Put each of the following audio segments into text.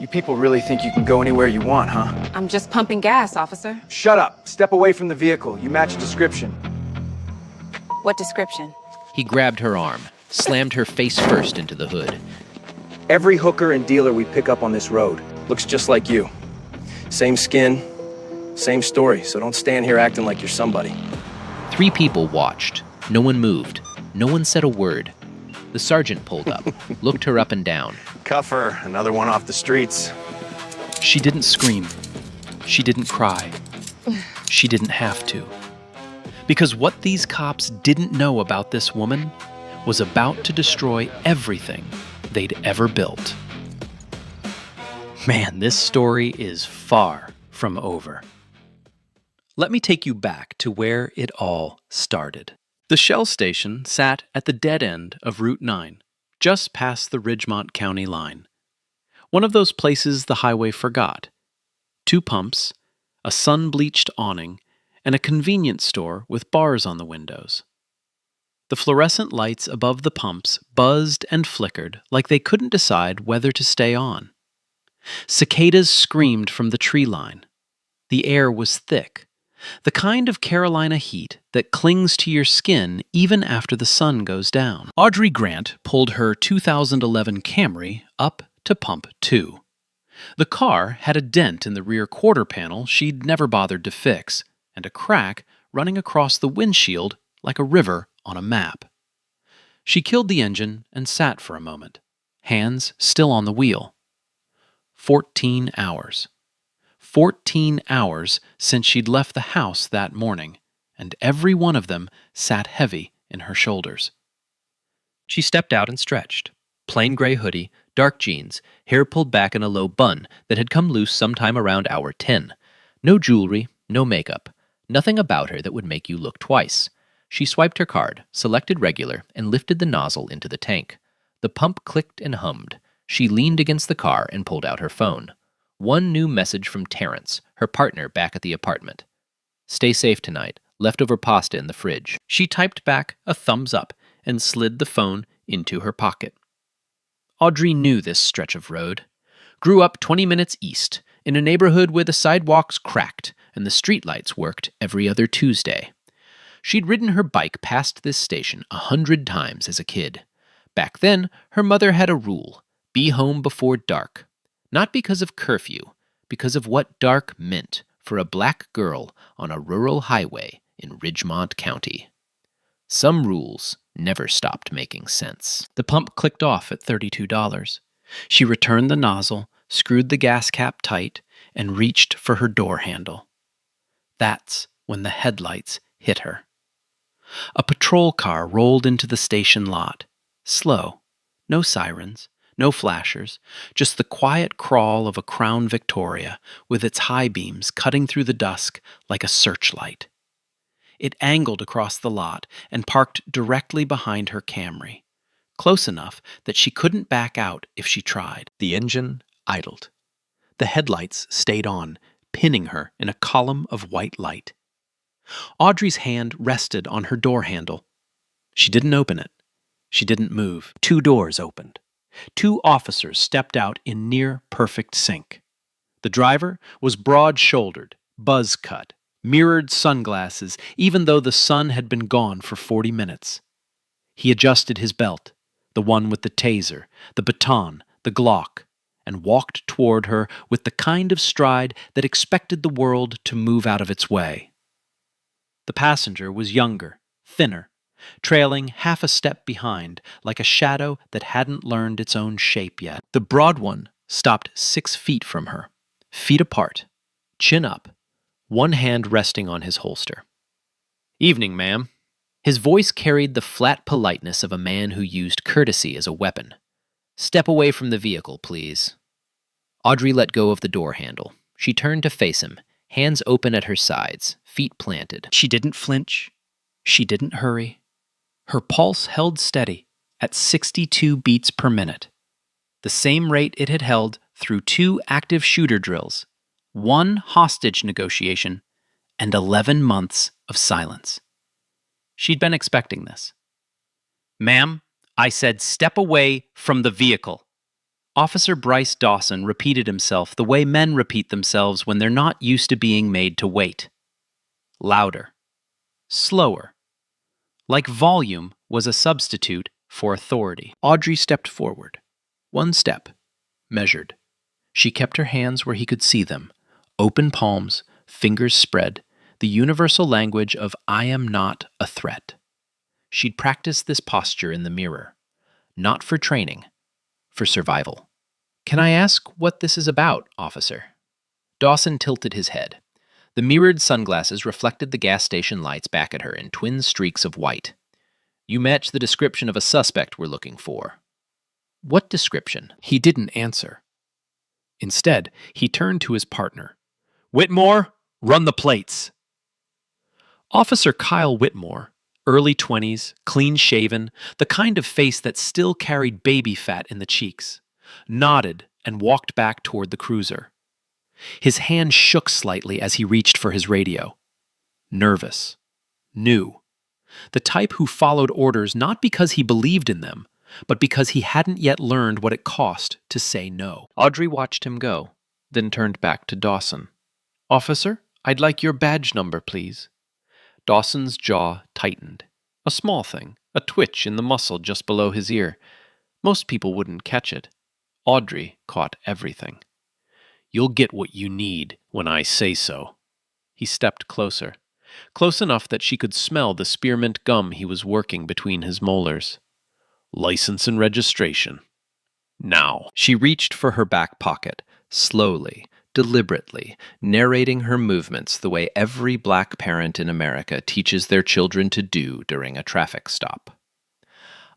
You people really think you can go anywhere you want, huh? I'm just pumping gas, officer. Shut up. Step away from the vehicle. You match description. What description? He grabbed her arm, slammed her face first into the hood. Every hooker and dealer we pick up on this road looks just like you. Same skin, same story, so don't stand here acting like you're somebody. 3 people watched. No one moved. No one said a word. The sergeant pulled up, looked her up and down. Cuff her. Another one off the streets. She didn't scream. She didn't cry. She didn't have to. Because what these cops didn't know about this woman was about to destroy everything they'd ever built. Man, this story is far from over. Let me take you back to where it all started. The Shell station sat at the dead end of Route 9, just past the Ridgemont County line. One of those places the highway forgot. 2 pumps, a sun-bleached awning, and a convenience store with bars on the windows. The fluorescent lights above the pumps buzzed and flickered like they couldn't decide whether to stay on. Cicadas screamed from the tree line. The air was thick, the kind of Carolina heat that clings to your skin even after the sun goes down. Audrey Grant pulled her 2011 Camry up to Pump 2. The car had a dent in the rear quarter panel she'd never bothered to fix, and a crack running across the windshield like a river on a map. She killed the engine and sat for a moment, hands still on the wheel. 14 hours. 14 hours since she'd left the house that morning, and every one of them sat heavy in her shoulders. She stepped out and stretched. Plain gray hoodie, dark jeans, hair pulled back in a low bun that had come loose sometime around hour 10. No jewelry, no makeup, nothing about her that would make you look twice. She swiped her card, selected regular, and lifted the nozzle into the tank. The pump clicked and hummed. She leaned against the car and pulled out her phone. One new message from Terrence, her partner back at the apartment. "Stay safe tonight. Leftover pasta in the fridge." She typed back a thumbs up and slid the phone into her pocket. Audrey knew this stretch of road. Grew up 20 minutes east, in a neighborhood where the sidewalks cracked and the streetlights worked every other Tuesday. She'd ridden her bike past this station 100 times as a kid. Back then, her mother had a rule: be home before dark. Not because of curfew, because of what dark meant for a black girl on a rural highway in Ridgemont County. Some rules never stopped making sense. The pump clicked off at $32. She returned the nozzle, screwed the gas cap tight, and reached for her door handle. That's when the headlights hit her. A patrol car rolled into the station lot. Slow. No sirens. No flashers, just the quiet crawl of a Crown Victoria with its high beams cutting through the dusk like a searchlight. It angled across the lot and parked directly behind her Camry, close enough that she couldn't back out if she tried. The engine idled. The headlights stayed on, pinning her in a column of white light. Audrey's hand rested on her door handle. She didn't open it. She didn't move. 2 doors opened. 2 officers stepped out in near-perfect sync. The driver was broad-shouldered, buzz-cut, mirrored sunglasses, even though the sun had been gone for 40 minutes. He adjusted his belt, the one with the taser, the baton, the Glock, and walked toward her with the kind of stride that expected the world to move out of its way. The passenger was younger, thinner, trailing half a step behind, like a shadow that hadn't learned its own shape yet. The broad one stopped 6 feet from her, feet apart, chin up, one hand resting on his holster. "Evening, ma'am." His voice carried the flat politeness of a man who used courtesy as a weapon. "Step away from the vehicle, please." Audrey let go of the door handle. She turned to face him, hands open at her sides, feet planted. She didn't flinch. She didn't hurry. Her pulse held steady at 62 beats per minute, the same rate it had held through 2 active shooter drills, 1 hostage negotiation, and 11 months of silence. She'd been expecting this. "Ma'am, I said step away from the vehicle." Officer Bryce Dawson repeated himself the way men repeat themselves when they're not used to being made to wait. Louder. Slower. Like volume was a substitute for authority. Audrey stepped forward. One step. Measured. She kept her hands where he could see them. Open palms, fingers spread, the universal language of I am not a threat. She'd practiced this posture in the mirror. Not for training, for survival. Can I ask what this is about, officer? Dawson tilted his head. The mirrored sunglasses reflected the gas station lights back at her in twin streaks of white. You match the description of a suspect we're looking for. What description? He didn't answer. Instead, he turned to his partner. Whitmore, run the plates. Officer Kyle Whitmore, early 20s, clean-shaven, the kind of face that still carried baby fat in the cheeks, nodded and walked back toward the cruiser. His hand shook slightly as he reached for his radio. Nervous. New. The type who followed orders not because he believed in them, but because he hadn't yet learned what it cost to say no. Audrey watched him go, then turned back to Dawson. Officer, I'd like your badge number, please. Dawson's jaw tightened. A small thing, a twitch in the muscle just below his ear. Most people wouldn't catch it. Audrey caught everything. You'll get what you need when I say so. He stepped closer, close enough that she could smell the spearmint gum he was working between his molars. License and registration. Now. She reached for her back pocket, slowly, deliberately, narrating her movements the way every black parent in America teaches their children to do during a traffic stop.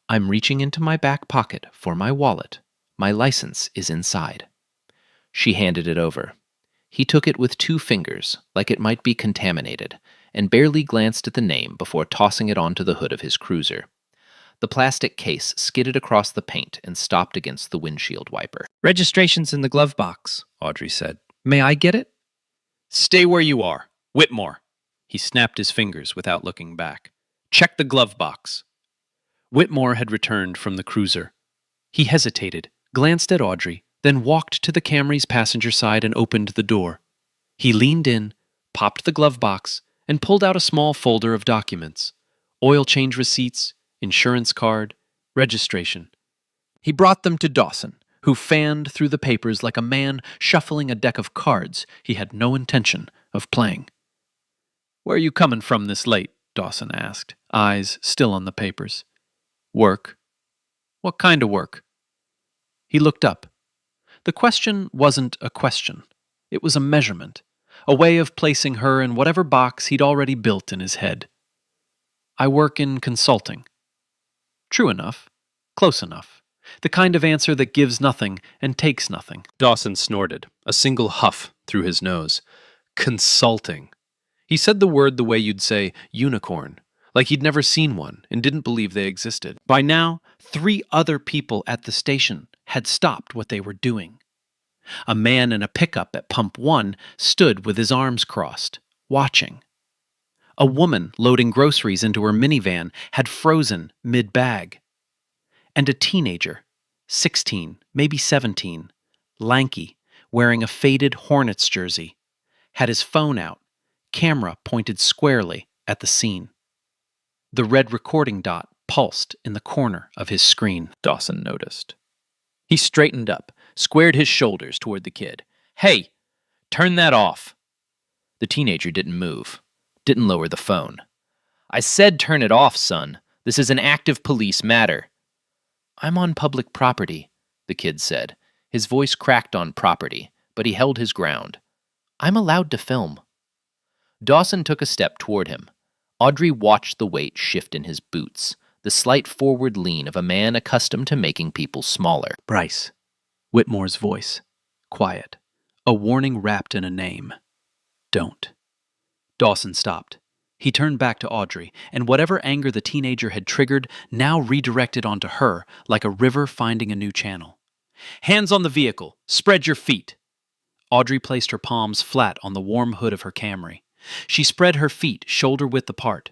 I'm reaching into my back pocket for my wallet. My license is inside. She handed it over. He took it with 2 fingers, like it might be contaminated, and barely glanced at the name before tossing it onto the hood of his cruiser. The plastic case skidded across the paint and stopped against the windshield wiper. Registration's in the glove box, Audrey said. May I get it? Stay where you are. Whitmore. He snapped his fingers without looking back. Check the glove box. Whitmore had returned from the cruiser. He hesitated, glanced at Audrey, then walked to the Camry's passenger side and opened the door. He leaned in, popped the glove box, and pulled out a small folder of documents. Oil change receipts, insurance card, registration. He brought them to Dawson, who fanned through the papers like a man shuffling a deck of cards he had no intention of playing. Where are you coming from this late? Dawson asked, eyes still on the papers. Work. What kind of work? He looked up. The question wasn't a question. It was a measurement, a way of placing her in whatever box he'd already built in his head. I work in consulting. True enough. Close enough. The kind of answer that gives nothing and takes nothing. Dawson snorted, a single huff through his nose. Consulting. He said the word the way you'd say unicorn, like he'd never seen one and didn't believe they existed. By now, 3 other people at the station had stopped what they were doing. A man in a pickup at Pump 1 stood with his arms crossed, watching. A woman loading groceries into her minivan had frozen mid-bag. And a teenager, 16, maybe 17, lanky, wearing a faded Hornets jersey, had his phone out, camera pointed squarely at the scene. The red recording dot pulsed in the corner of his screen, Dawson noticed. He straightened up, squared his shoulders toward the kid. Hey, turn that off. The teenager didn't move, didn't lower the phone. I said turn it off, son. This is an active police matter. I'm on public property, the kid said. His voice cracked on property, but he held his ground. I'm allowed to film. Dawson took a step toward him. Audrey watched the weight shift in his boots, the slight forward lean of a man accustomed to making people smaller. Bryce. Whitmore's voice. Quiet. A warning wrapped in a name. Don't. Dawson stopped. He turned back to Audrey, and whatever anger the teenager had triggered now redirected onto her like a river finding a new channel. Hands on the vehicle. Spread your feet. Audrey placed her palms flat on the warm hood of her Camry. She spread her feet shoulder-width apart.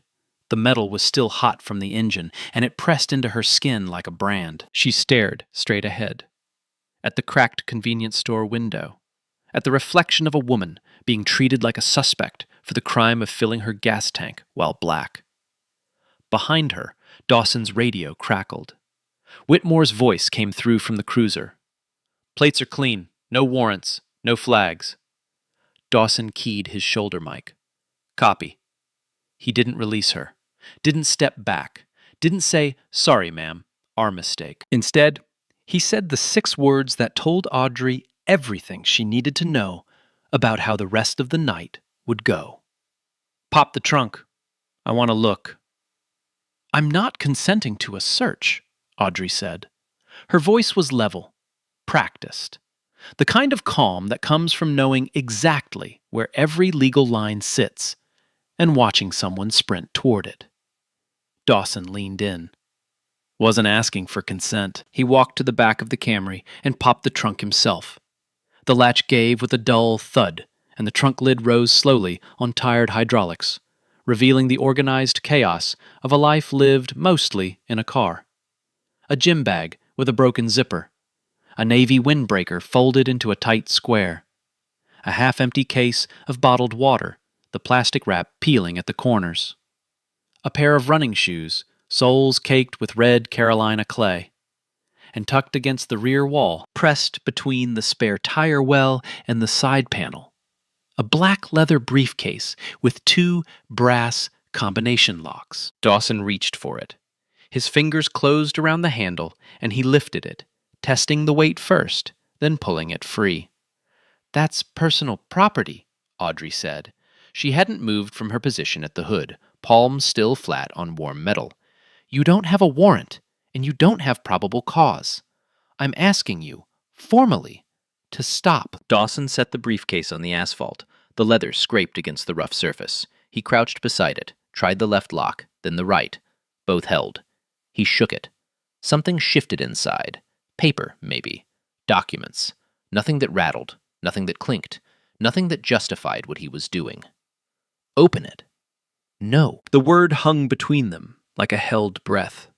The metal was still hot from the engine, and it pressed into her skin like a brand. She stared straight ahead. at the cracked convenience store window, at the reflection of a woman being treated like a suspect for the crime of filling her gas tank while black. Behind her, Dawson's radio crackled. Whitmore's voice came through from the cruiser. "Plates are clean. No warrants. No flags." Dawson keyed his shoulder mic. "Copy." He didn't release her, didn't step back, didn't say, "Sorry, ma'am, our mistake." Instead, he said the 6 words that told Audrey everything she needed to know about how the rest of the night would go. "Pop the trunk. I want to look." "I'm not consenting to a search," Audrey said. Her voice was level, practiced, the kind of calm that comes from knowing exactly where every legal line sits and watching someone sprint toward it. Dawson leaned in. Wasn't asking for consent. He walked to the back of the Camry and popped the trunk himself. The latch gave with a dull thud, and the trunk lid rose slowly on tired hydraulics, revealing the organized chaos of a life lived mostly in a car. A gym bag with a broken zipper, a navy windbreaker folded into a tight square, a half-empty case of bottled water, the plastic wrap peeling at the corners, a pair of running shoes, soles caked with red Carolina clay, and tucked against the rear wall, pressed between the spare tire well and the side panel, a black leather briefcase with 2 brass combination locks. Dawson reached for it. His fingers closed around the handle, and he lifted it, testing the weight first, then pulling it free. "That's personal property," Audrey said. She hadn't moved from her position at the hood, palms still flat on warm metal. "You don't have a warrant, and you don't have probable cause. I'm asking you, formally, to stop." Dawson set the briefcase on the asphalt. The leather scraped against the rough surface. He crouched beside it, tried the left lock, then the right. Both held. He shook it. Something shifted inside. Paper, maybe. Documents. Nothing that rattled. Nothing that clinked. Nothing that justified what he was doing. Open it. No. The word hung between them, like a held breath.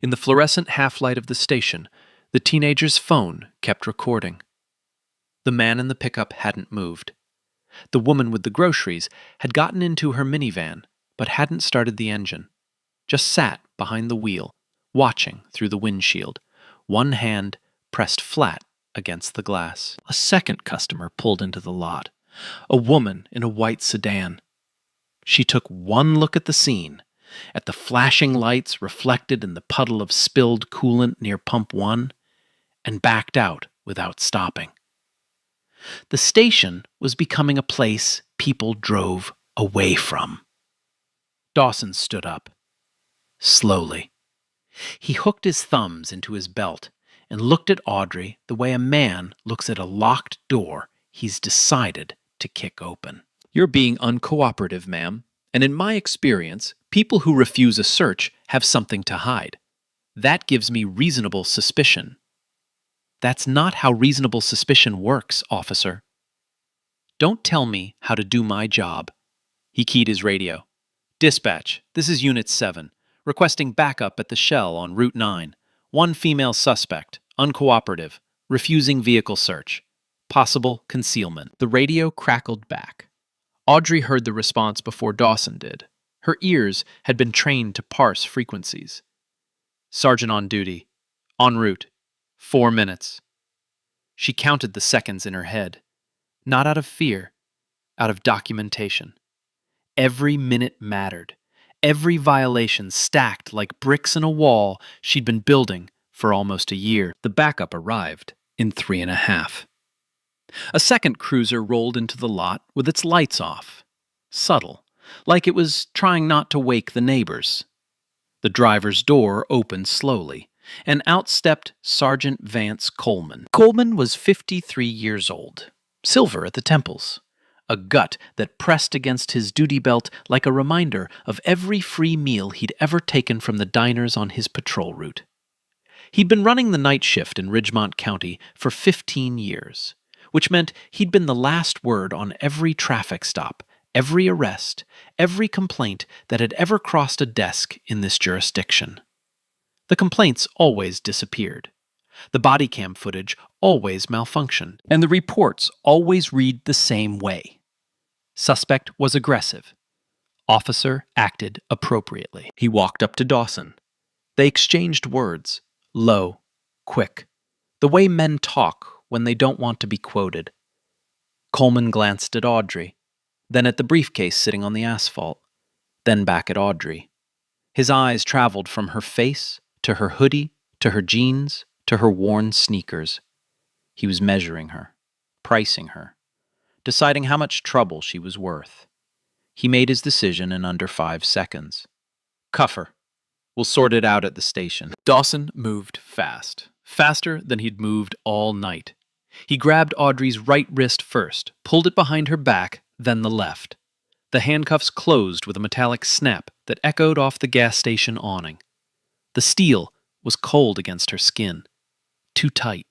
In the fluorescent half-light of the station, the teenager's phone kept recording. The man in the pickup hadn't moved. The woman with the groceries had gotten into her minivan, but hadn't started the engine. Just sat behind the wheel, watching through the windshield, one hand pressed flat against the glass. A second customer pulled into the lot, a woman in a white sedan. She took one look at the scene, at the flashing lights reflected in the puddle of spilled coolant near pump 1, and backed out without stopping. The station was becoming a place people drove away from. Dawson stood up. Slowly. He hooked his thumbs into his belt and looked at Audrey the way a man looks at a locked door he's decided to kick open. "You're being uncooperative, ma'am, and in my experience, people who refuse a search have something to hide. That gives me reasonable suspicion." "That's not how reasonable suspicion works, officer." "Don't tell me how to do my job." He keyed his radio. "Dispatch, this is Unit 7. Requesting backup at the Shell on Route 9. One female suspect, uncooperative, refusing vehicle search. Possible concealment." The radio crackled back. Audrey heard the response before Dawson did. Her ears had been trained to parse frequencies. "Sergeant on duty. En route. 4 minutes." She counted the seconds in her head. Not out of fear, out of documentation. Every minute mattered. Every violation stacked like bricks in a wall she'd been building for almost a year. The backup arrived in 3.5. A second cruiser rolled into the lot with its lights off. Subtle, like it was trying not to wake the neighbors. The driver's door opened slowly, and out stepped Sergeant Vance Coleman. Coleman was 53 years old, silver at the temples, a gut that pressed against his duty belt like a reminder of every free meal he'd ever taken from the diners on his patrol route. He'd been running the night shift in Ridgemont County for 15 years, which meant he'd been the last word on every traffic stop, every arrest, every complaint that had ever crossed a desk in this jurisdiction. The complaints always disappeared. The body cam footage always malfunctioned, and the reports always read the same way. Suspect was aggressive. Officer acted appropriately. He walked up to Dawson. They exchanged words, low, quick, the way men talk when they don't want to be quoted. Coleman glanced at Audrey, then at the briefcase sitting on the asphalt, then back at Audrey. His eyes traveled from her face to her hoodie to her jeans to her worn sneakers. He was measuring her, pricing her, deciding how much trouble she was worth. He made his decision in under 5 seconds. Cuff her. We'll sort it out at the station. Dawson moved fast, faster than he'd moved all night. He grabbed Audrey's right wrist first, pulled it behind her back, then the left. The handcuffs closed with a metallic snap that echoed off the gas station awning. The steel was cold against her skin, too tight.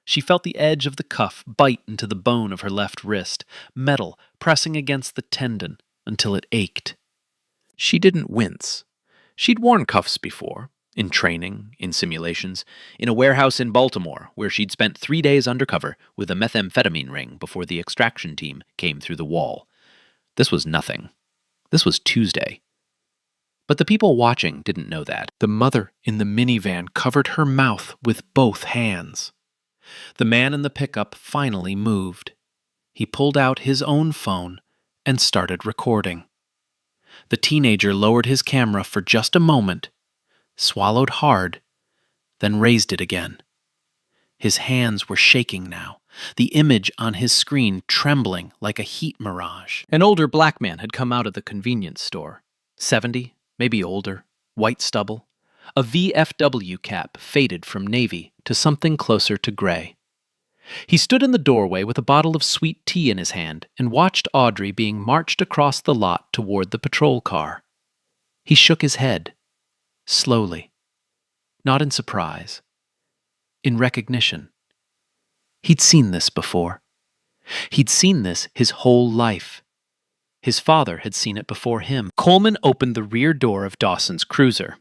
She felt the edge of the cuff bite into the bone of her left wrist, metal pressing against the tendon until it ached. She didn't wince. She'd worn cuffs before, in training, in simulations, in a warehouse in Baltimore where she'd spent 3 days undercover with a methamphetamine ring before the extraction team came through the wall. This was nothing. This was Tuesday. But the people watching didn't know that. The mother in the minivan covered her mouth with both hands. The man in the pickup finally moved. He pulled out his own phone and started recording. The teenager lowered his camera for just a moment, swallowed hard, then raised it again. His hands were shaking now, the image on his screen trembling like a heat mirage. An older black man had come out of the convenience store. 70, maybe older, white stubble. A VFW cap faded from navy to something closer to gray. He stood in the doorway with a bottle of sweet tea in his hand and watched Audrey being marched across the lot toward the patrol car. He shook his head, slowly, not in surprise, in recognition. He'd seen this before. He'd seen this his whole life. His father had seen it before him. Coleman opened the rear door of Dawson's cruiser.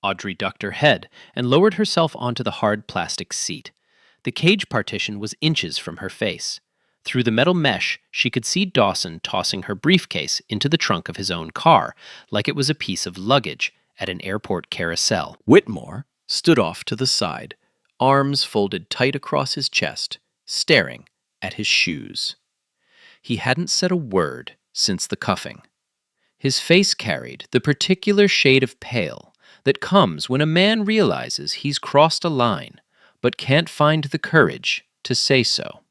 Audrey ducked her head and lowered herself onto the hard plastic seat. The cage partition was inches from her face. Through the metal mesh, she could see Dawson tossing her briefcase into the trunk of his own car, like it was a piece of luggage at an airport carousel. Whitmore stood off to the side, arms folded tight across his chest, staring at his shoes. He hadn't said a word since the cuffing. His face carried the particular shade of pale that comes when a man realizes he's crossed a line, but can't find the courage to say so.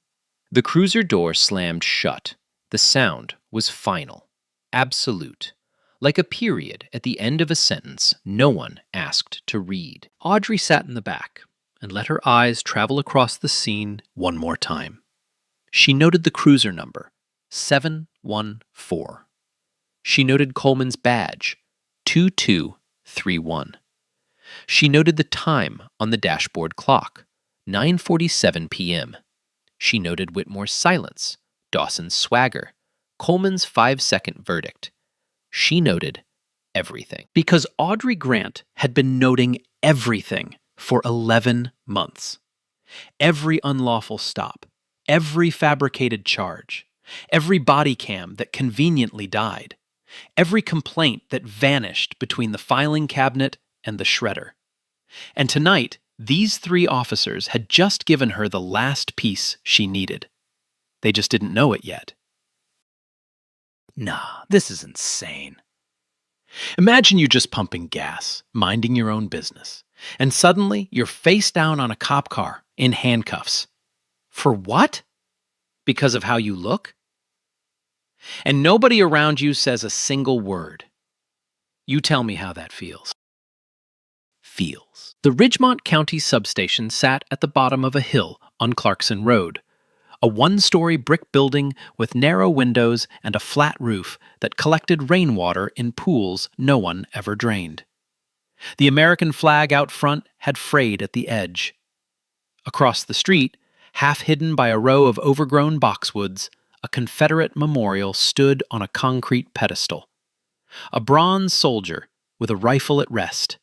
The cruiser door slammed shut. The sound was final, absolute, like a period at the end of a sentence no one asked to read. Audrey sat in the back and let her eyes travel across the scene one more time. She noted the cruiser number, 714. She noted Coleman's badge, 2231. She noted the time on the dashboard clock, 9:47 p.m. She noted Whitmore's silence, Dawson's swagger, Coleman's 5-second verdict. She noted everything. Because Audrey Grant had been noting everything for 11 months. Every unlawful stop, every fabricated charge, every body cam that conveniently died, every complaint that vanished between the filing cabinet and the shredder. And tonight, these 3 officers had just given her the last piece she needed. They just didn't know it yet. Nah, this is insane. Imagine you just pumping gas, minding your own business, and suddenly you're face down on a cop car in handcuffs. For what? Because of how you look? And nobody around you says a single word. You tell me how that feels. The Ridgemont County substation sat at the bottom of a hill on Clarkson Road, a 1-story brick building with narrow windows and a flat roof that collected rainwater in pools no one ever drained. The American flag out front had frayed at the edge. Across the street, half hidden by a row of overgrown boxwoods, a Confederate memorial stood on a concrete pedestal. A bronze soldier with a rifle at rest,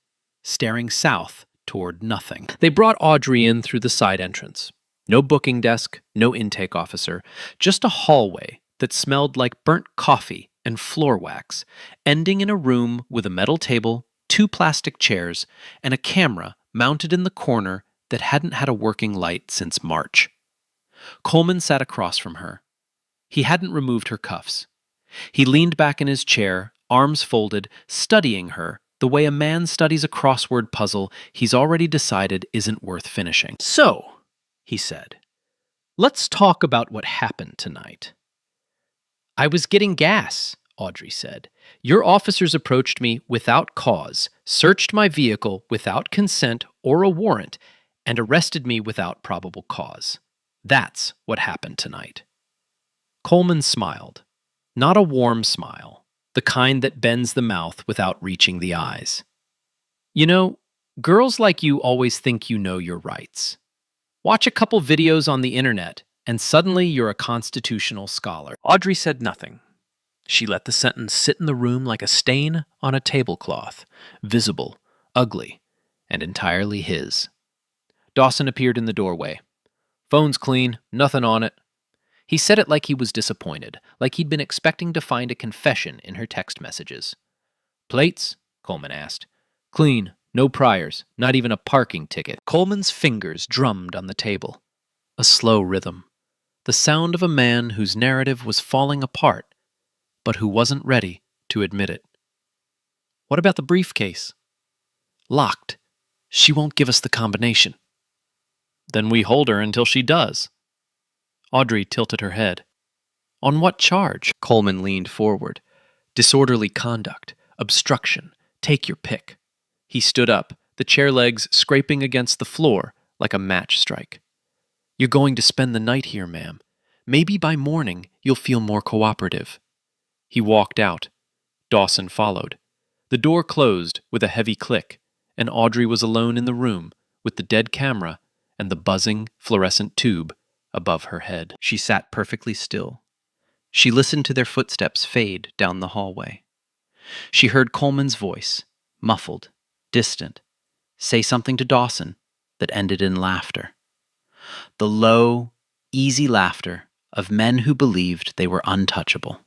staring south toward nothing. They brought Audrey in through the side entrance. No booking desk, no intake officer, just a hallway that smelled like burnt coffee and floor wax, ending in a room with a metal table, 2 plastic chairs, and a camera mounted in the corner that hadn't had a working light since March. Coleman sat across from her. He hadn't removed her cuffs. He leaned back in his chair, arms folded, studying her the way a man studies a crossword puzzle he's already decided isn't worth finishing. "So," he said, "let's talk about what happened tonight." "I was getting gas," Audrey said. "Your officers approached me without cause, searched my vehicle without consent or a warrant, and arrested me without probable cause. That's what happened tonight." Coleman smiled. Not a warm smile, the kind that bends the mouth without reaching the eyes. "You know, girls like you always think you know your rights. Watch a couple videos on the internet, and suddenly you're a constitutional scholar." Audrey said nothing. She let the sentence sit in the room like a stain on a tablecloth, visible, ugly, and entirely his. Dawson appeared in the doorway. "Phone's clean, nothing on it." He said it like he was disappointed, like he'd been expecting to find a confession in her text messages. "Plates?" Coleman asked. "Clean, no priors, not even a parking ticket." Coleman's fingers drummed on the table. A slow rhythm. The sound of a man whose narrative was falling apart, but who wasn't ready to admit it. "What about the briefcase?" "Locked. She won't give us the combination." "Then we hold her until she does." Audrey tilted her head. "On what charge?" Coleman leaned forward. "Disorderly conduct, obstruction, take your pick." He stood up, the chair legs scraping against the floor like a match strike. "You're going to spend the night here, ma'am. Maybe by morning you'll feel more cooperative." He walked out. Dawson followed. The door closed with a heavy click, and Audrey was alone in the room with the dead camera and the buzzing fluorescent tube above her head. She sat perfectly still. She listened to their footsteps fade down the hallway. She heard Coleman's voice, muffled, distant, say something to Dawson that ended in laughter. The low, easy laughter of men who believed they were untouchable.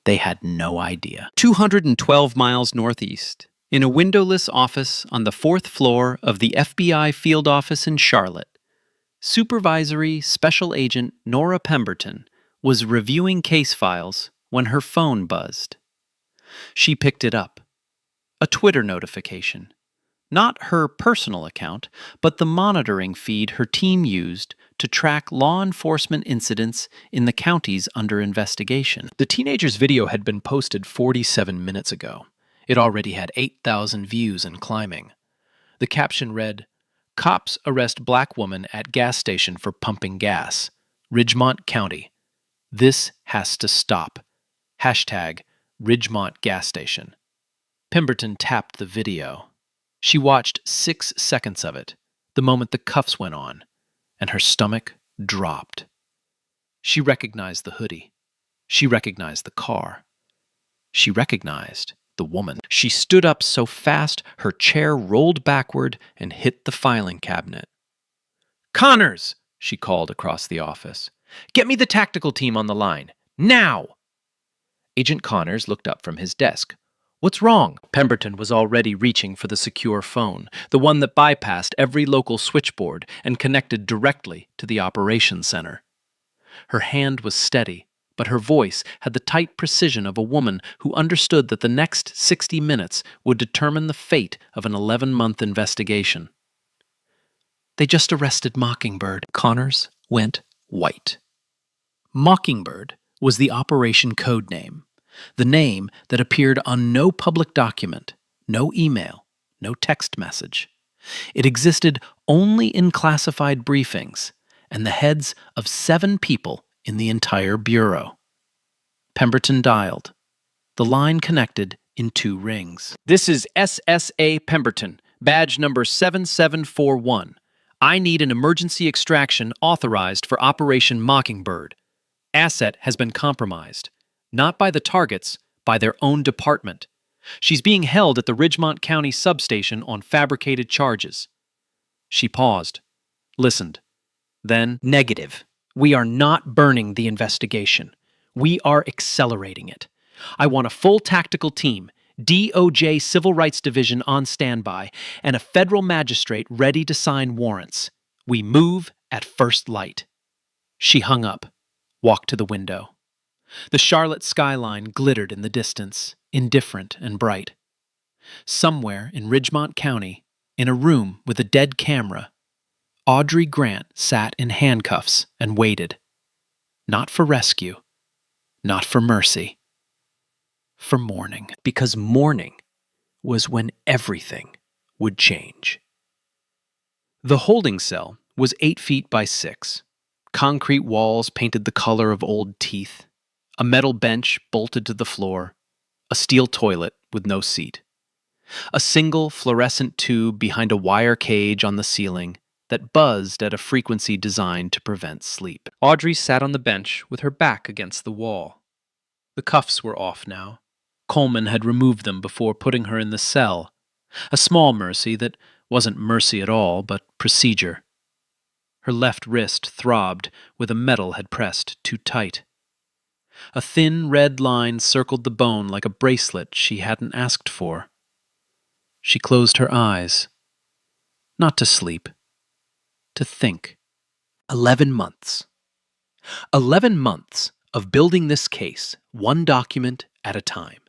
They had no idea. 212 miles northeast, in a windowless office on the 4th floor of the FBI field office in Charlotte, Supervisory Special Agent Nora Pemberton was reviewing case files when her phone buzzed. She picked it up. A Twitter notification. Not her personal account, but the monitoring feed her team used to track law enforcement incidents in the counties under investigation. The teenager's video had been posted 47 minutes ago. It already had 8,000 views and climbing. The caption read, "Cops arrest black woman at gas station for pumping gas. Ridgemont County. This has to stop. Hashtag Ridgemont Gas Station." Pemberton tapped the video. She watched 6 seconds of it, the moment the cuffs went on, and her stomach dropped. She recognized the hoodie. She recognized the car. She recognized the woman. She stood up so fast her chair rolled backward and hit the filing cabinet. "Connors!" she called across the office. "Get me the tactical team on the line. Now!" Agent Connors looked up from his desk. "What's wrong?" Pemberton was already reaching for the secure phone, the one that bypassed every local switchboard and connected directly to the operations center. Her hand was steady, but her voice had the tight precision of a woman who understood that the next 60 minutes would determine the fate of an 11-month investigation. "They just arrested Mockingbird." Connors went white. Mockingbird was the operation code name, the name that appeared on no public document, no email, no text message. It existed only in classified briefings and the heads of 7 people in the entire bureau. Pemberton dialed. The line connected in 2 rings. "This is SSA Pemberton, badge number 7741. I need an emergency extraction authorized for Operation Mockingbird. Asset has been compromised. Not by the targets, by their own department. She's being held at the Ridgemont County substation on fabricated charges. She paused, listened. Then, negative. We are not burning the investigation. We are accelerating it. I want a full tactical team, DOJ Civil Rights Division on standby, and a federal magistrate ready to sign warrants. We move at first light. She hung up, walked to the window. The Charlotte skyline glittered in the distance, indifferent and bright. Somewhere in Ridgemont County, in a room with a dead camera, Audrey Grant sat in handcuffs and waited. Not for rescue, not for mercy, for morning. Because morning was when everything would change. The holding cell was 8 feet by 6. Concrete walls painted the color of old teeth. A metal bench bolted to the floor. A steel toilet with no seat. A single fluorescent tube behind a wire cage on the ceiling that buzzed at a frequency designed to prevent sleep. Audrey sat on the bench with her back against the wall. The cuffs were off now. Coleman had removed them before putting her in the cell. A small mercy that wasn't mercy at all, but procedure. Her left wrist throbbed where the metal had pressed too tight. A thin red line circled the bone like a bracelet she hadn't asked for. She closed her eyes. Not to sleep. To think. 11 months. 11 months of building this case, one document at a time.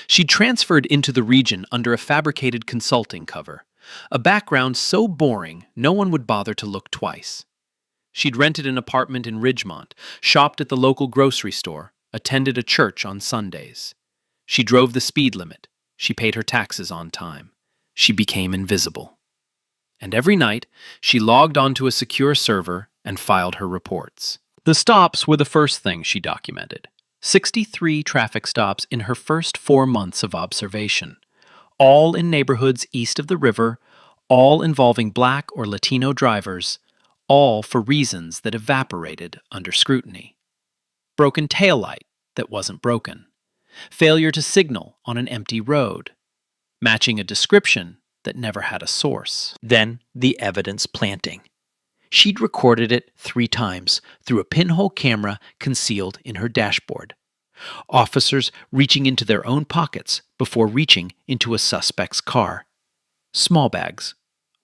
She'd transferred into the region under a fabricated consulting cover, a background so boring no one would bother to look twice. She'd rented an apartment in Ridgemont, shopped at the local grocery store, attended a church on Sundays. She drove the speed limit. She paid her taxes on time. She became invisible. And every night, she logged onto a secure server and filed her reports. The stops were the first thing she documented. 63 traffic stops in her first 4 months of observation, all in neighborhoods east of the river, all involving Black or Latino drivers, all for reasons that evaporated under scrutiny. Broken taillight that wasn't broken. Failure to signal on an empty road. Matching a description that never had a source. Then the evidence planting. She'd recorded it 3 times through a pinhole camera concealed in her dashboard. Officers reaching into their own pockets before reaching into a suspect's car. Small bags.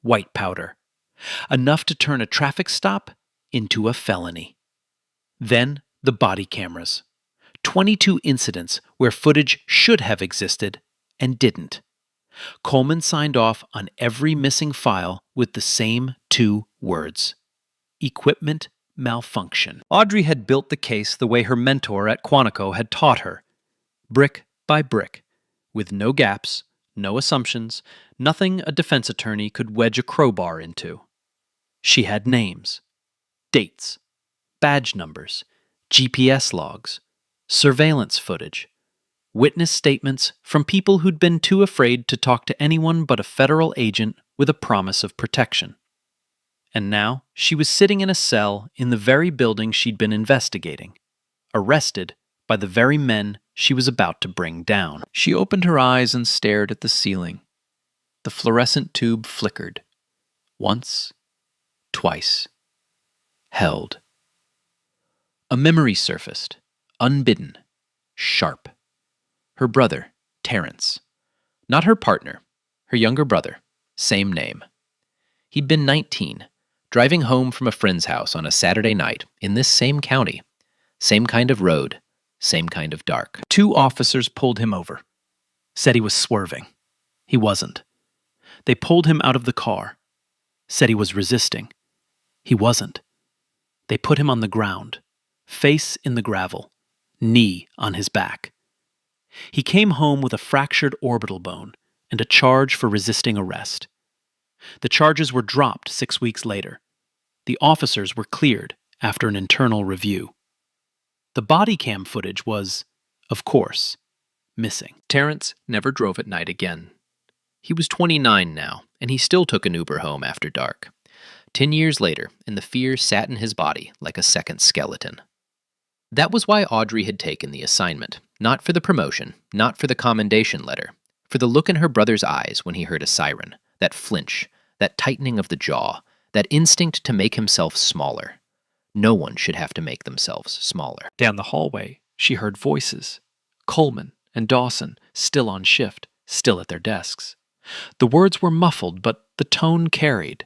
White powder. Enough to turn a traffic stop into a felony. Then the body cameras. 22 incidents where footage should have existed and didn't. Coleman signed off on every missing file with the same 2 words. Equipment malfunction. Audrey had built the case the way her mentor at Quantico had taught her. Brick by brick. With no gaps, no assumptions, nothing a defense attorney could wedge a crowbar into. She had names, dates, badge numbers, GPS logs, surveillance footage, witness statements from people who'd been too afraid to talk to anyone but a federal agent with a promise of protection. And now she was sitting in a cell in the very building she'd been investigating, arrested by the very men she was about to bring down. She opened her eyes and stared at the ceiling. The fluorescent tube flickered. Once, twice. Held. A memory surfaced, unbidden, sharp. Her brother, Terrence. Not her partner, her younger brother, same name. He'd been 19, driving home from a friend's house on a Saturday night in this same county. Same kind of road, same kind of dark. 2 officers pulled him over. Said he was swerving. He wasn't. They pulled him out of the car. Said he was resisting. He wasn't. They put him on the ground, face in the gravel, knee on his back. He came home with a fractured orbital bone and a charge for resisting arrest. The charges were dropped 6 weeks later. The officers were cleared after an internal review. The body cam footage was, of course, missing. Terrence never drove at night again. He was 29 now, and he still took an Uber home after dark. 10 years later, and the fear sat in his body like a second skeleton. That was why Audrey had taken the assignment, Not for the promotion, not for the commendation letter, for the look in her brother's eyes when he heard a siren, that flinch, that tightening of the jaw, that instinct to make himself smaller. No one should have to make themselves smaller. Down the hallway, she heard voices. Coleman and Dawson, still on shift, still at their desks. The words were muffled, but the tone carried.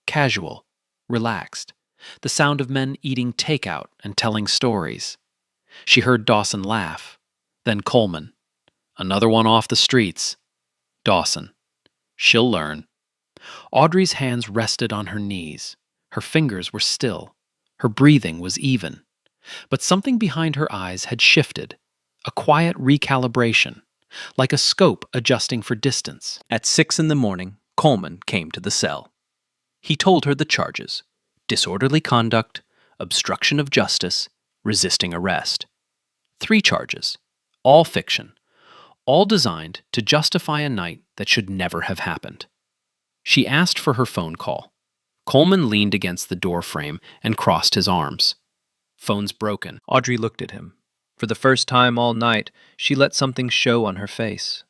Casual, relaxed. The sound of men eating takeout and telling stories. She heard Dawson laugh. Then Coleman. Another one off the streets. Dawson. She'll learn. Audrey's hands rested on her knees. Her fingers were still. Her breathing was even. But something behind her eyes had shifted. A quiet recalibration, like a scope adjusting for distance. At 6 a.m, Coleman came to the cell. He told her the charges: disorderly conduct, obstruction of justice, resisting arrest. 3 charges, all fiction, all designed to justify a night that should never have happened. She asked for her phone call. Coleman leaned against the door frame and crossed his arms. Phone's broken. Audrey looked at him. For the first time all night, she let something show on her face.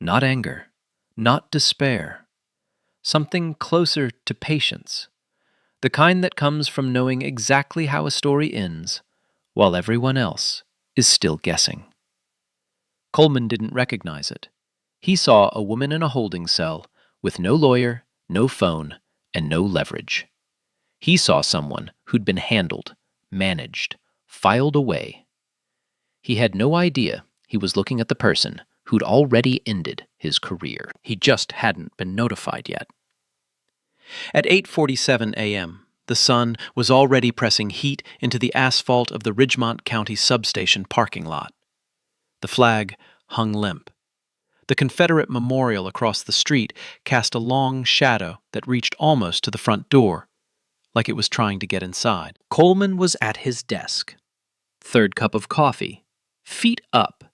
Not anger, not despair. Something closer to patience. The kind that comes from knowing exactly how a story ends, while everyone else is still guessing. Coleman didn't recognize it. He saw a woman in a holding cell with no lawyer, no phone, and no leverage. He saw someone who'd been handled, managed, filed away. He had no idea he was looking at the person who'd already ended his career. He just hadn't been notified yet. At 8:47 a.m., the sun was already pressing heat into the asphalt of the Ridgemont County substation parking lot. The flag hung limp. The Confederate memorial across the street cast a long shadow that reached almost to the front door, like it was trying to get inside. Coleman was at his desk. 3rd cup of coffee, feet up.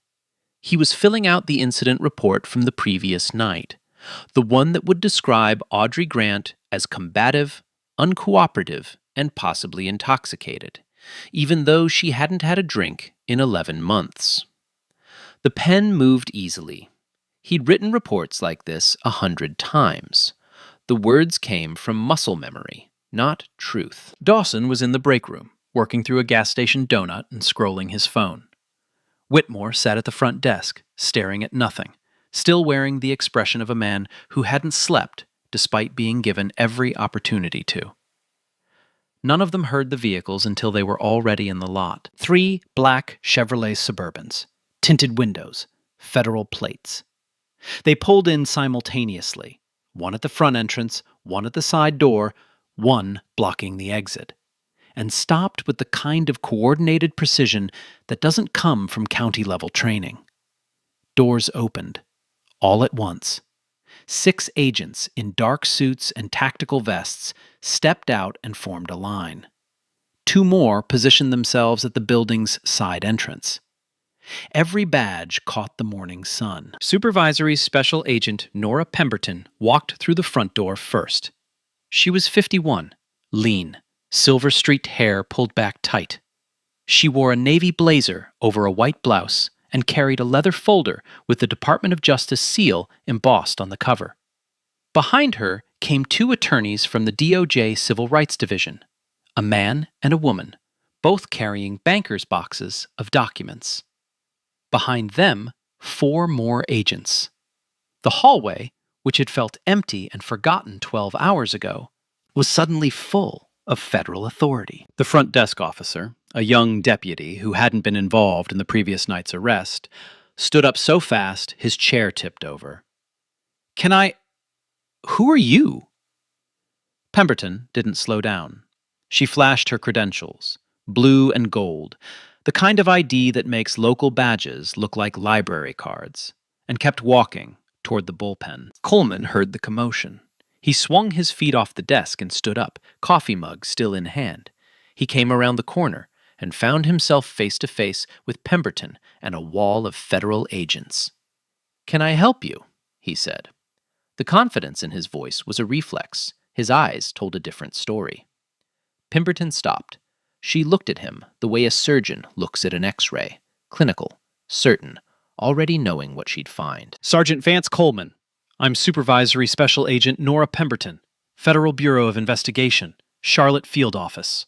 He was filling out the incident report from the previous night, the one that would describe Audrey Grant as combative, uncooperative, and possibly intoxicated, even though she hadn't had a drink in 11 months. The pen moved easily. He'd written reports like this 100 times. The words came from muscle memory, not truth. Dawson was in the break room, working through a gas station donut and scrolling his phone. Whitmore sat at the front desk, staring at nothing, still wearing the expression of a man who hadn't slept despite being given every opportunity to. None of them heard the vehicles until they were already in the lot. 3 black Chevrolet Suburbans, tinted windows, federal plates. They pulled in simultaneously, one at the front entrance, one at the side door, one blocking the exit, and stopped with the kind of coordinated precision that doesn't come from county-level training. Doors opened, all at once. 6 agents in dark suits and tactical vests stepped out and formed a line. 2 more positioned themselves at the building's side entrance. Every badge caught the morning sun. Supervisory Special Agent Nora Pemberton walked through the front door first. She was 51, lean, silver-streaked hair pulled back tight. She wore a navy blazer over a white blouse and carried a leather folder with the Department of Justice seal embossed on the cover. Behind her came 2 attorneys from the DOJ Civil Rights Division, a man and a woman, both carrying bankers' boxes of documents. Behind them, 4 more agents. The hallway, which had felt empty and forgotten 12 hours ago, was suddenly full of federal authority. The front desk officer, a young deputy who hadn't been involved in the previous night's arrest, stood up so fast his chair tipped over. Who are you? Pemberton didn't slow down. She flashed her credentials, blue and gold, the kind of ID that makes local badges look like library cards, and kept walking toward the bullpen. Coleman heard the commotion. He swung his feet off the desk and stood up, coffee mug still in hand. He came around the corner and found himself face to face with Pemberton and a wall of federal agents. "Can I help you?" he said. The confidence in his voice was a reflex. His eyes told a different story. Pemberton stopped. She looked at him the way a surgeon looks at an X-ray, clinical, certain, already knowing what she'd find. Sergeant Vance Coleman. I'm Supervisory Special Agent Nora Pemberton, Federal Bureau of Investigation, Charlotte Field Office.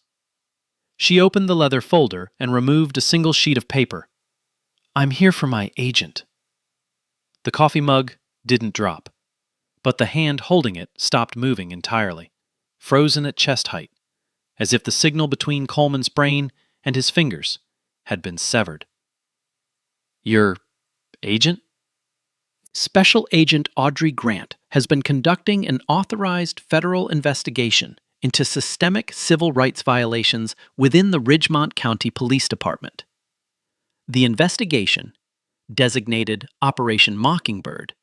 She opened the leather folder and removed a single sheet of paper. I'm here for my agent. The coffee mug didn't drop, but the hand holding it stopped moving entirely, frozen at chest height, as if the signal between Coleman's brain and his fingers had been severed. Your agent? Special Agent Audrey Grant has been conducting an authorized federal investigation into systemic civil rights violations within the Ridgemont County Police Department. The investigation, designated Operation Mockingbird,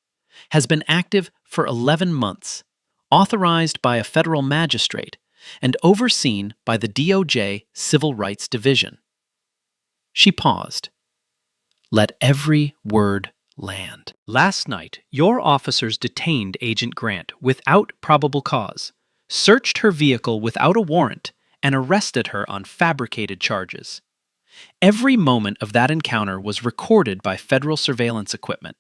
has been active for 11 months, authorized by a federal magistrate, and overseen by the DOJ Civil Rights Division. She paused. Let every word land. Last night, your officers detained Agent Grant without probable cause, searched her vehicle without a warrant, and arrested her on fabricated charges. Every moment of that encounter was recorded by federal surveillance equipment.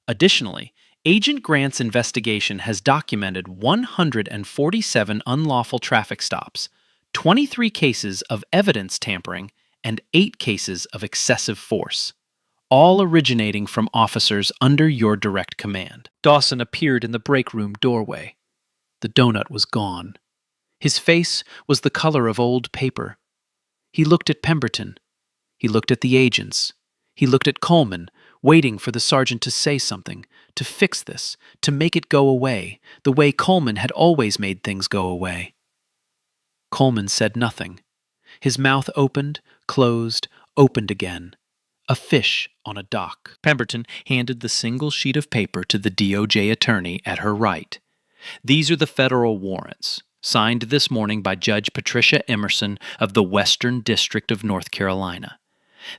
Additionally, Agent Grant's investigation has documented 147 unlawful traffic stops, 23 cases of evidence tampering, and 8 cases of excessive force, all originating from officers under your direct command. Dawson appeared in the break room doorway. The donut was gone. His face was the color of old paper. He looked at Pemberton. He looked at the agents. He looked at Coleman, waiting for the sergeant to say something, to fix this, to make it go away, the way Coleman had always made things go away. Coleman said nothing. His mouth opened, closed, opened again. A fish on a dock. Pemberton handed the single sheet of paper to the DOJ attorney at her right. These are the federal warrants, signed this morning by Judge Patricia Emerson of the Western District of North Carolina.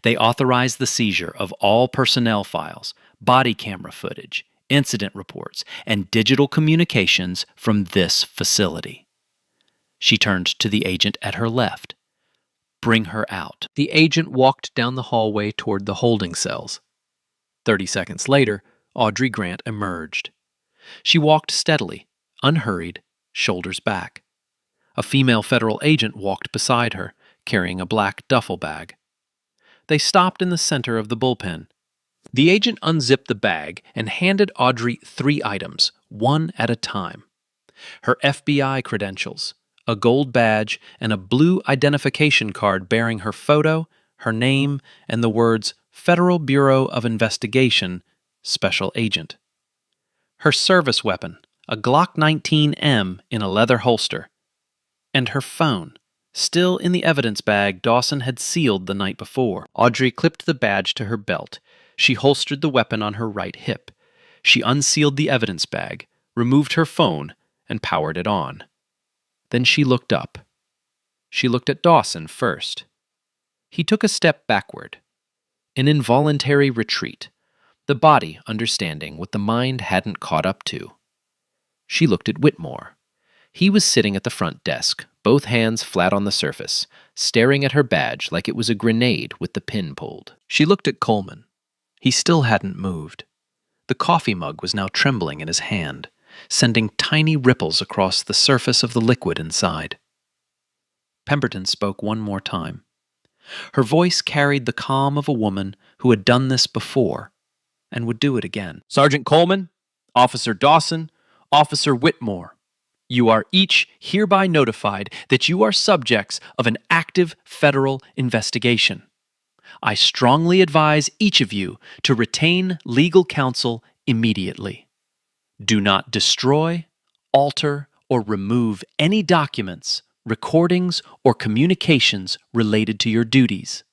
They authorize the seizure of all personnel files, body camera footage, incident reports, and digital communications from this facility. She turned to the agent at her left. Bring her out. The agent walked down the hallway toward the holding cells. 30 seconds later, Audrey Grant emerged. She walked steadily, unhurried, shoulders back. A female federal agent walked beside her, carrying a black duffel bag. They stopped in the center of the bullpen. The agent unzipped the bag and handed Audrey 3 items, one at a time. Her FBI credentials, a gold badge, and a blue identification card bearing her photo, her name, and the words Federal Bureau of Investigation, Special Agent. Her service weapon, a Glock 19M in a leather holster. And her phone, still in the evidence bag Dawson had sealed the night before. Audrey clipped the badge to her belt. She holstered the weapon on her right hip. She unsealed the evidence bag, removed her phone, and powered it on. Then she looked up. She looked at Dawson first. He took a step backward. An involuntary retreat, the body understanding what the mind hadn't caught up to. She looked at Whitmore. He was sitting at the front desk, both hands flat on the surface, staring at her badge like it was a grenade with the pin pulled. She looked at Coleman. He still hadn't moved. The coffee mug was now trembling in his hand, sending tiny ripples across the surface of the liquid inside. Pemberton spoke one more time. Her voice carried the calm of a woman who had done this before and would do it again. Sergeant Coleman, Officer Dawson, Officer Whitmore, you are each hereby notified that you are subjects of an active federal investigation. I strongly advise each of you to retain legal counsel immediately. Do not destroy, alter, or remove any documents, recordings, or communications related to your duties.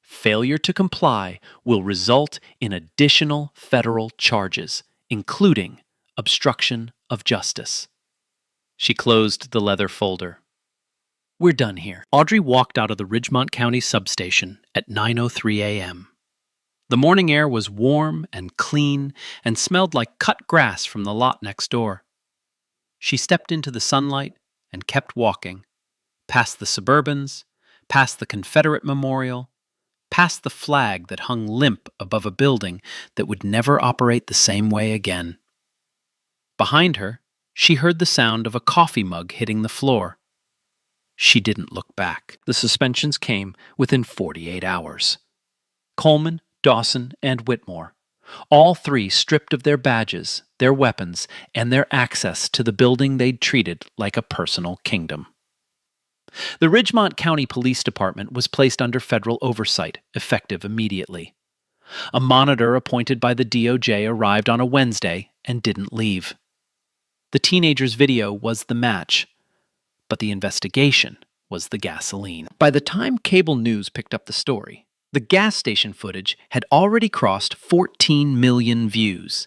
Failure to comply will result in additional federal charges, including obstruction of justice. She closed the leather folder. We're done here. Audrey walked out of the Ridgemont County substation at 9:03 a.m. The morning air was warm and clean and smelled like cut grass from the lot next door. She stepped into the sunlight and kept walking, past the Suburbans, past the Confederate Memorial, past the flag that hung limp above a building that would never operate the same way again. Behind her, she heard the sound of a coffee mug hitting the floor. She didn't look back. The suspensions came within 48 hours. Coleman, Dawson, and Whitmore, all three stripped of their badges, their weapons, and their access to the building they'd treated like a personal kingdom. The Ridgemont County Police Department was placed under federal oversight, effective immediately. A monitor appointed by the DOJ arrived on a Wednesday and didn't leave. The teenager's video was the match, but the investigation was the gasoline. By the time cable news picked up the story, the gas station footage had already crossed 14 million views.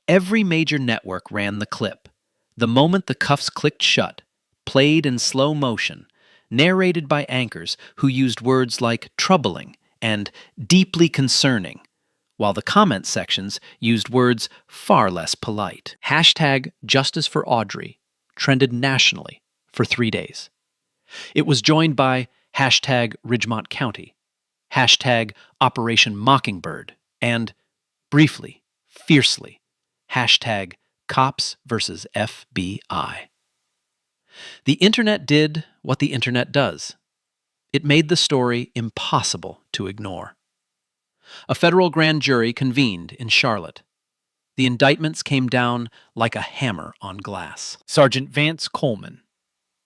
Every major network ran the clip. The moment the cuffs clicked shut, played in slow motion, narrated by anchors who used words like troubling and deeply concerning, while the comment sections used words far less polite. Hashtag Justice for Audrey trended nationally for 3 days. It was joined by hashtag Ridgemont County, hashtag Operation Mockingbird, and, briefly, fiercely, hashtag Cops versus FBI. The internet did what the internet does. It made the story impossible to ignore. A federal grand jury convened in Charlotte. The indictments came down like a hammer on glass. Sergeant Vance Coleman,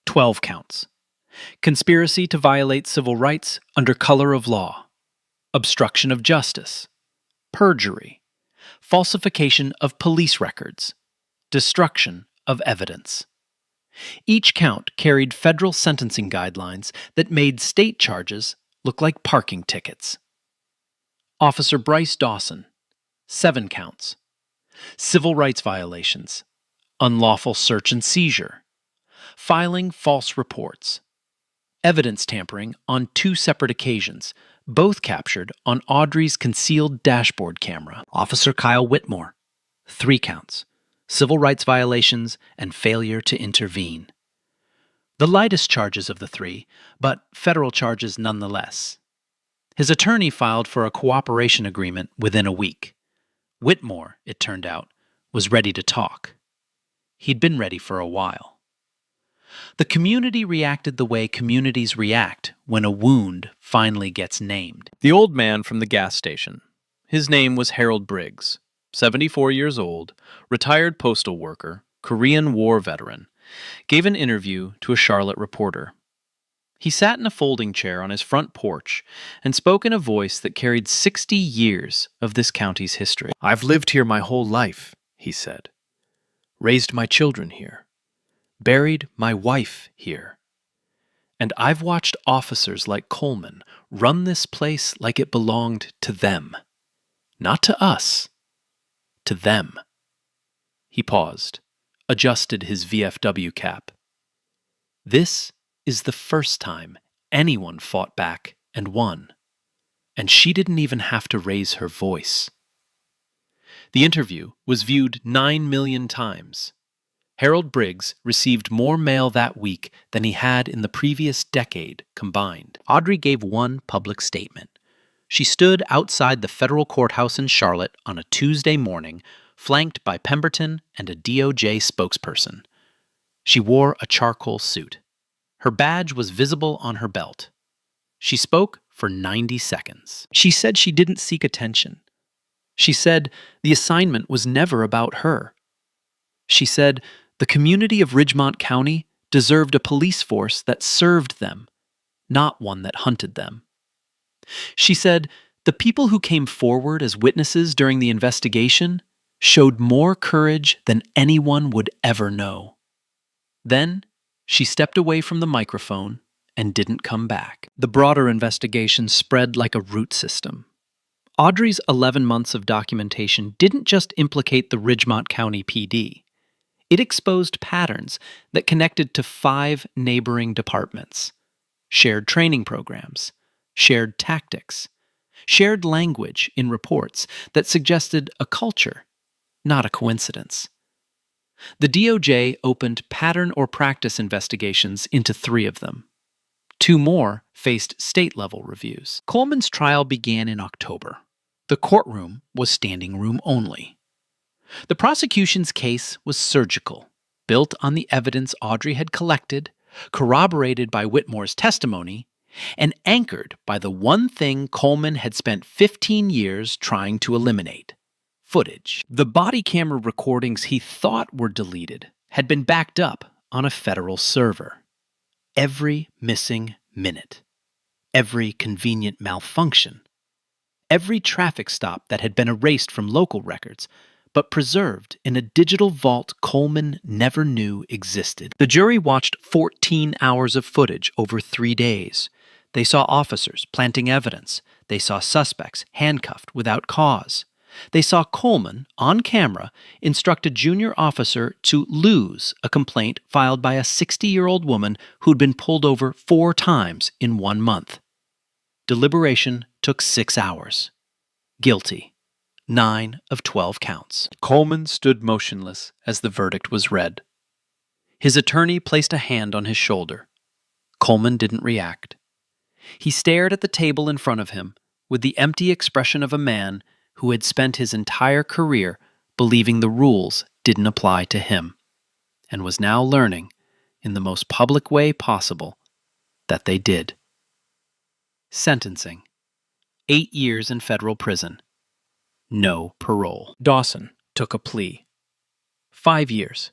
12 counts. Conspiracy to violate civil rights under color of law. Obstruction of justice. Perjury. Falsification of police records. Destruction of evidence. Each count carried federal sentencing guidelines that made state charges look like parking tickets. Officer Bryce Dawson, 7 counts. Civil rights violations, unlawful search and seizure, filing false reports, evidence tampering on 2 separate occasions, both captured on Audrey's concealed dashboard camera. Officer Kyle Whitmore, 3 counts. Civil rights violations and failure to intervene. The lightest charges of the 3, but federal charges nonetheless. His attorney filed for a cooperation agreement within a week. Whitmore, it turned out, was ready to talk. He'd been ready for a while. The community reacted the way communities react when a wound finally gets named. The old man from the gas station. His name was Harold Briggs, 74 years old, retired postal worker, Korean War veteran, gave an interview to a Charlotte reporter. He sat in a folding chair on his front porch and spoke in a voice that carried 60 years of this county's history. "I've lived here my whole life," he said. "Raised my children here. Buried my wife here. And I've watched officers like Coleman run this place like it belonged to them. Not to us. To them." He paused, adjusted his VFW cap. "This is the first time anyone fought back and won. And she didn't even have to raise her voice." The interview was viewed 9 million times. Harold Briggs received more mail that week than he had in the previous decade combined. Audrey gave one public statement. She stood outside the federal courthouse in Charlotte on a Tuesday morning, flanked by Pemberton and a DOJ spokesperson. She wore a charcoal suit. Her badge was visible on her belt. She spoke for 90 seconds. She said she didn't seek attention. She said the assignment was never about her. She said the community of Ridgemont County deserved a police force that served them, not one that hunted them. She said the people who came forward as witnesses during the investigation showed more courage than anyone would ever know. Then she stepped away from the microphone and didn't come back. The broader investigation spread like a root system. Audrey's 11 months of documentation didn't just implicate the Ridgemont County PD. It exposed patterns that connected to 5 neighboring departments. Shared training programs, shared tactics, shared language in reports that suggested a culture, not a coincidence. The DOJ opened pattern or practice investigations into 3 of them. 2 more faced state-level reviews. Coleman's trial began in October. The courtroom was standing room only. The prosecution's case was surgical, built on the evidence Audrey had collected, corroborated by Whitmore's testimony, and anchored by the one thing Coleman had spent 15 years trying to eliminate: footage. The body camera recordings he thought were deleted had been backed up on a federal server. Every missing minute, every convenient malfunction, every traffic stop that had been erased from local records but preserved in a digital vault Coleman never knew existed. The jury watched 14 hours of footage over 3 days. They saw officers planting evidence. They saw suspects handcuffed without cause. They saw Coleman, on camera, instruct a junior officer to lose a complaint filed by a 60-year-old woman who'd been pulled over 4 times in 1 month. Deliberation took 6 hours. Guilty. 9 of 12 counts. Coleman stood motionless as the verdict was read. His attorney placed a hand on his shoulder. Coleman didn't react. He stared at the table in front of him with the empty expression of a man who had spent his entire career believing the rules didn't apply to him, and was now learning, in the most public way possible, that they did. Sentencing: 8 years in federal prison. No parole. Dawson took a plea. 5 years.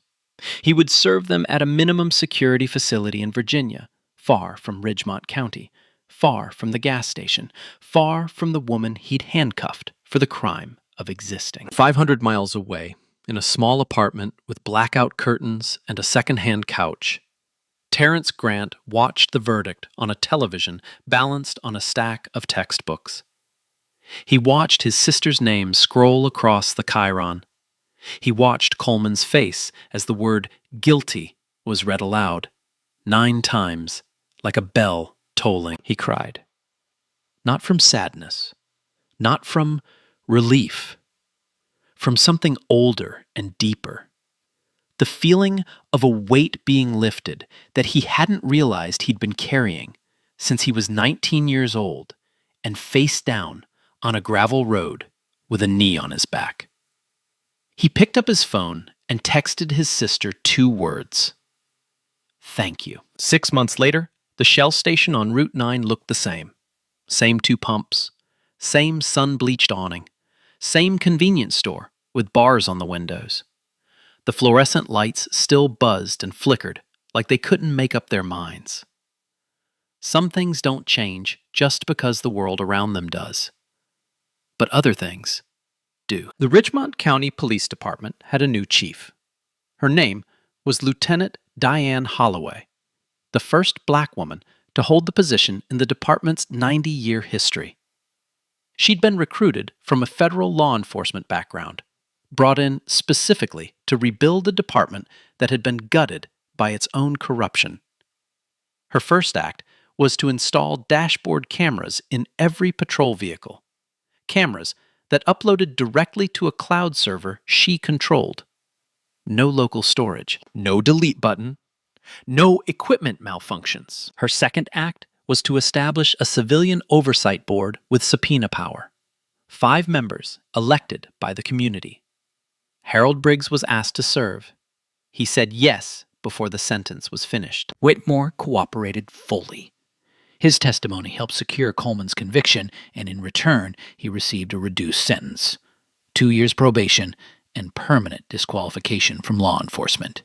He would serve them at a minimum security facility in Virginia, far from Ridgemont County, far from the gas station, far from the woman he'd handcuffed for the crime of existing. 500 miles away, in a small apartment with blackout curtains and a second-hand couch, Terrence Grant watched the verdict on a television balanced on a stack of textbooks. He watched his sister's name scroll across the chyron. He watched Coleman's face as the word guilty was read aloud, 9 times, like a bell tolling. He cried. Not from sadness, not from relief, from something older and deeper. The feeling of a weight being lifted that he hadn't realized he'd been carrying since he was 19 years old and face down on a gravel road with a knee on his back. He picked up his phone and texted his sister 2 words. Thank you. 6 months later, the Shell station on Route 9 looked the same. Same 2 pumps, same sun-bleached awning, same convenience store with bars on the windows. The fluorescent lights still buzzed and flickered like they couldn't make up their minds. Some things don't change just because the world around them does. But other things do. The Ridgemont County Police Department had a new chief. Her name was Lieutenant Diane Holloway, the first black woman to hold the position in the department's 90-year history. She'd been recruited from a federal law enforcement background, brought in specifically to rebuild a department that had been gutted by its own corruption. Her first act was to install dashboard cameras in every patrol vehicle, cameras that uploaded directly to a cloud server she controlled. No local storage, no delete button, no equipment malfunctions. Her second act was to establish a civilian oversight board with subpoena power. 5 members elected by the community. Harold Briggs was asked to serve. He said yes before the sentence was finished. Whitmore cooperated fully. His testimony helped secure Coleman's conviction, and in return, he received a reduced sentence: 2 years probation and permanent disqualification from law enforcement.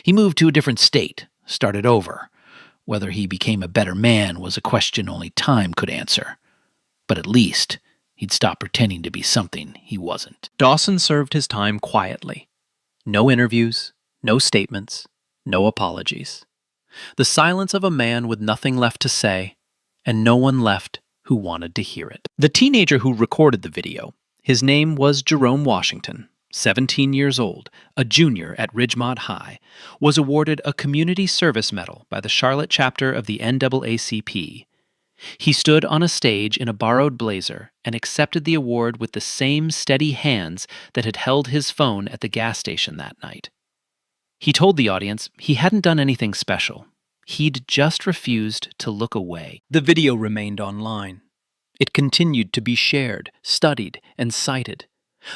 He moved to a different state, started over. Whether he became a better man was a question only time could answer. But at least he'd stop pretending to be something he wasn't. Dawson served his time quietly. No interviews, no statements, no apologies. The silence of a man with nothing left to say, and no one left who wanted to hear it. The teenager who recorded the video, his name was Jerome Washington, 17 years old, a junior at Ridgemont High, was awarded a Community Service Medal by the Charlotte chapter of the NAACP. He stood on a stage in a borrowed blazer and accepted the award with the same steady hands that had held his phone at the gas station that night. He told the audience he hadn't done anything special. He'd just refused to look away. The video remained online. It continued to be shared, studied, and cited.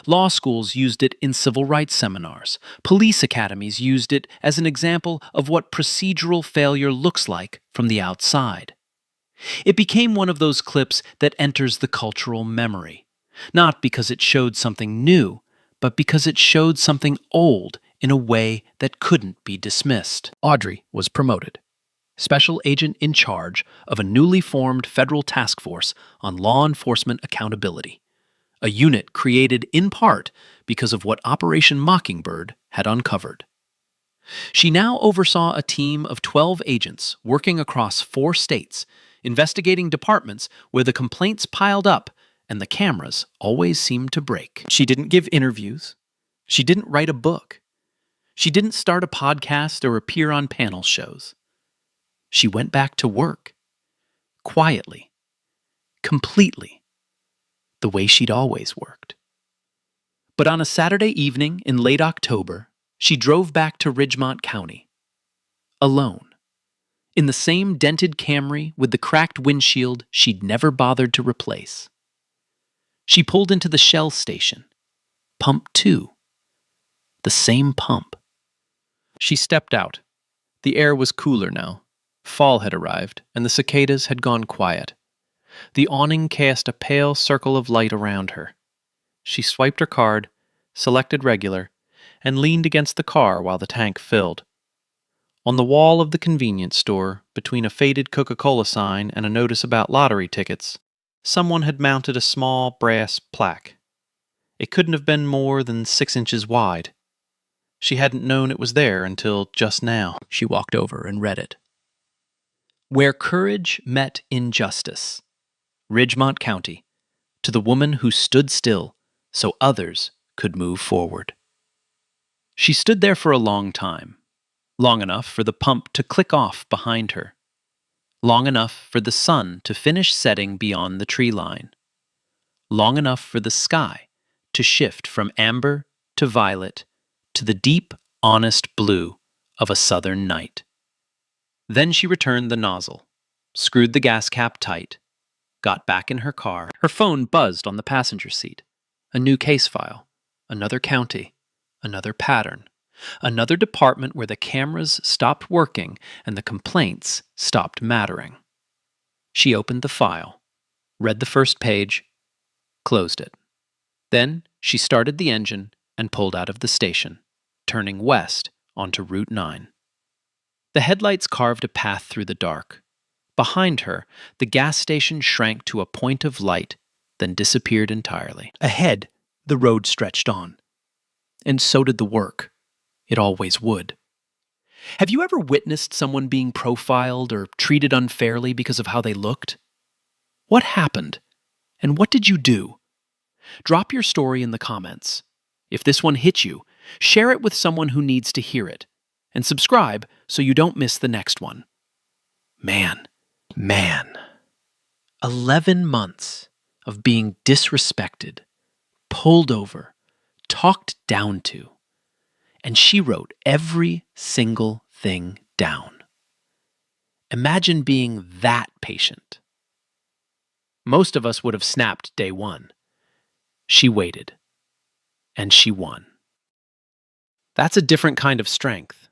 Law schools used it in civil rights seminars. Police academies used it as an example of what procedural failure looks like from the outside. It became one of those clips that enters the cultural memory, not because it showed something new, but because it showed something old in a way that couldn't be dismissed. Audrey was promoted, special agent in charge of a newly formed federal task force on law enforcement accountability, a unit created in part because of what Operation Mockingbird had uncovered. She now oversaw a team of 12 agents working across 4 states, investigating departments where the complaints piled up and the cameras always seemed to break. She didn't give interviews. She didn't write a book. She didn't start a podcast or appear on panel shows. She went back to work, quietly, completely, the way she'd always worked. But on a Saturday evening in late October, she drove back to Ridgemont County, alone, in the same dented Camry with the cracked windshield she'd never bothered to replace. She pulled into the Shell station, Pump 2, the same pump. She stepped out. The air was cooler now. Fall had arrived, and the cicadas had gone quiet. The awning cast a pale circle of light around her. She swiped her card, selected regular, and leaned against the car while the tank filled. On the wall of the convenience store, between a faded Coca-Cola sign and a notice about lottery tickets, someone had mounted a small brass plaque. It couldn't have been more than 6 inches wide. She hadn't known it was there until just now. She walked over and read it. Where courage met injustice, Ridgemont County, to the woman who stood still so others could move forward. She stood there for a long time, long enough for the pump to click off behind her, long enough for the sun to finish setting beyond the tree line, long enough for the sky to shift from amber to violet to the deep, honest blue of a southern night. Then she returned the nozzle, screwed the gas cap tight, got back in her car. Her phone buzzed on the passenger seat. A new case file, another county, another pattern, another department where the cameras stopped working and the complaints stopped mattering. She opened the file, read the first page, closed it. Then she started the engine and pulled out of the station, turning west onto Route 9. The headlights carved a path through the dark. Behind her, the gas station shrank to a point of light, then disappeared entirely. Ahead, the road stretched on. And so did the work. It always would. Have you ever witnessed someone being profiled or treated unfairly because of how they looked? What happened? And what did you do? Drop your story in the comments. If this one hit you, share it with someone who needs to hear it. And subscribe so you don't miss the next one. Man. 11 months of being disrespected, pulled over, talked down to. And she wrote every single thing down. Imagine being that patient. Most of us would have snapped day one. She waited. And she won. That's a different kind of strength.